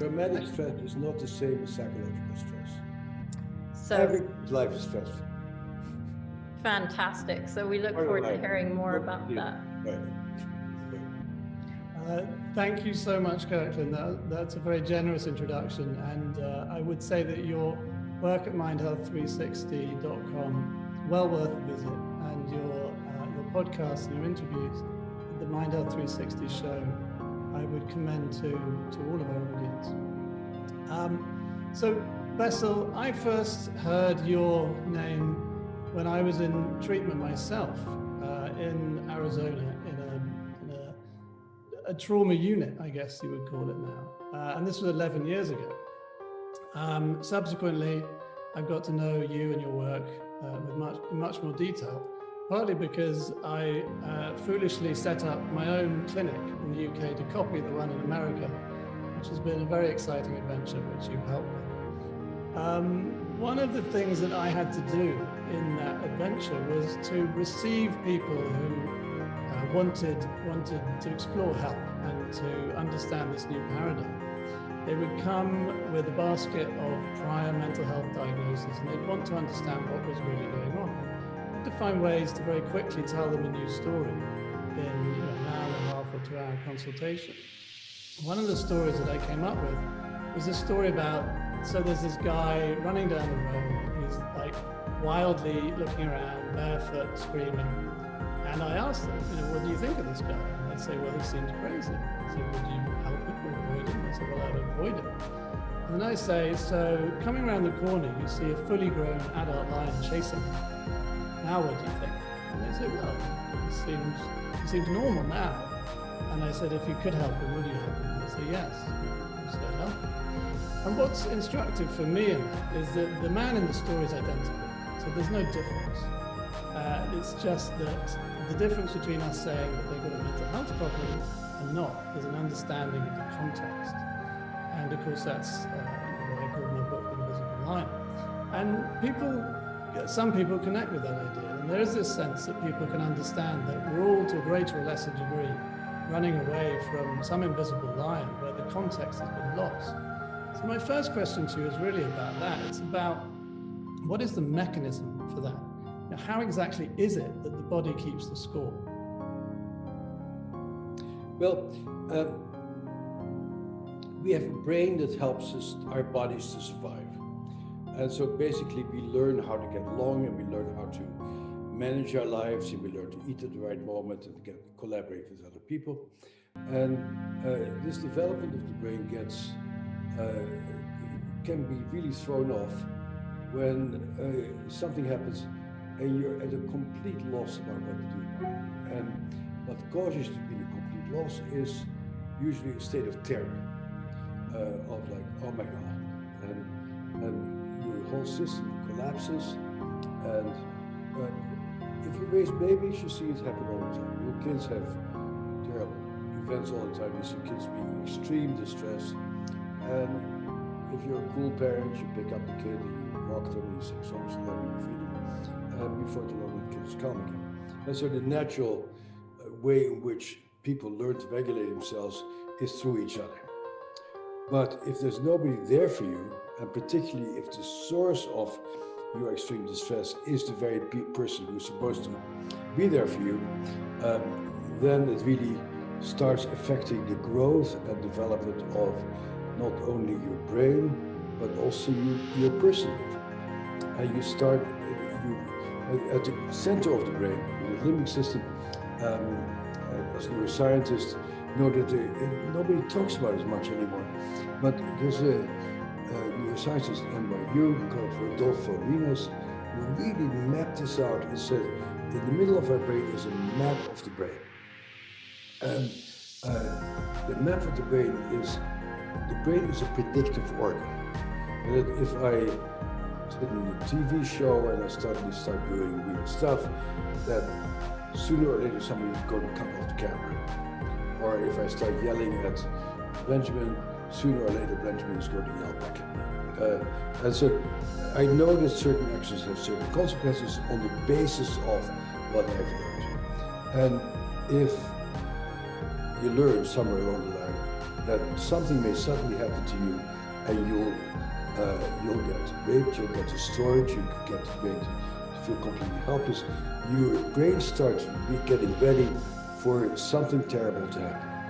Traumatic stress is not the same as psychological stress. So every life is stressful. Fantastic. So we look forward to hearing more about that. Thank you so much, Kirkland. That's a very generous introduction. And I would say that your work at mindhealth360.com is well worth a visit. And your podcasts and your interviews at the Mind Health 360 show, I would commend to all of our audience. So Bessel, I first heard your name when I was in treatment myself in Arizona in a trauma unit, I guess you would call it now. And this was 11 years ago. Subsequently, I've got to know you and your work in much more detail, partly because I foolishly set up my own clinic in the UK to copy the one in America, which has been a very exciting adventure, which you've helped with. One of the things that I had to do in that adventure was to receive people who wanted to explore help and to understand this new paradigm. They would come with a basket of prior mental health diagnoses, and they'd want to understand what was really going on. I had to find ways to very quickly tell them a new story in an hour and a half or 2 hour consultation. One of the stories that I came up with was a story about, so there's this guy running down the road, he's like wildly looking around, barefoot, screaming. And I asked them, what do you think of this guy? And they'd say, well, he seems crazy. I said, would you help him or avoid him? I said, well, I'd avoid him. And then I say, so coming around the corner, you see a fully grown adult lion chasing him. Now what do you think? And they say, well, he seems normal now. And I said, if you could help him, would you help him? And they say, yes. I said, help him. And what's instructive for me in that is that the man in the story is identical. So there's no difference. It's just that the difference between us saying that they've got a mental health problem and not is an understanding of the context. And of course, that's what I call my book, The Invisible Line. And some people connect with that idea. And there is this sense that people can understand that we're all, to a greater or lesser degree, running away from some invisible line where the context has been lost. So my first question to you is really about that. It's about what is the mechanism for that? Now, how exactly is it that the body keeps the score? Well, we have a brain that helps our bodies to survive. And so basically we learn how to get along, and we learn how to manage our lives, and we learn to eat at the right moment and to collaborate with other people. And this development of the brain can be really thrown off when something happens and you're at a complete loss about what to do. And what causes you to be in a complete loss is usually a state of terror, of like, oh my God. And your whole system collapses. And if you raise babies, you see it happen all the time. Your kids have terrible events all the time. You see kids being in extreme distress. And if you're a cool parent, you pick up the kid and you rock them and you sing songs to them and you feed them. Before too long, the kid is calm again. And so the natural way in which people learn to regulate themselves is through each other. But if there's nobody there for you, and particularly if the source of your extreme distress is the very person who's supposed to be there for you, then it really starts affecting the growth and development of not only your brain, but also your personhood. And you start, at the center of the brain, the limbic system, as neuroscientists, know that nobody talks about it as much anymore. But there's a neuroscientist at NYU called Rodolfo Minas who really mapped this out and said, in the middle of our brain is a map of the brain. And the map of the brain is a predictive organ. And that if I sit in a TV show and I suddenly start doing weird stuff, that sooner or later somebody's going to cut off the camera. Or if I start yelling at Benjamin, sooner or later Benjamin is going to yell back at me. And so I know that certain actions have certain consequences on the basis of what I've learned. And if you learn somewhere along the line that something may suddenly happen to you, and you'll get raped, you'll get destroyed, you could get made to feel completely helpless. Your brain starts getting ready for something terrible to happen.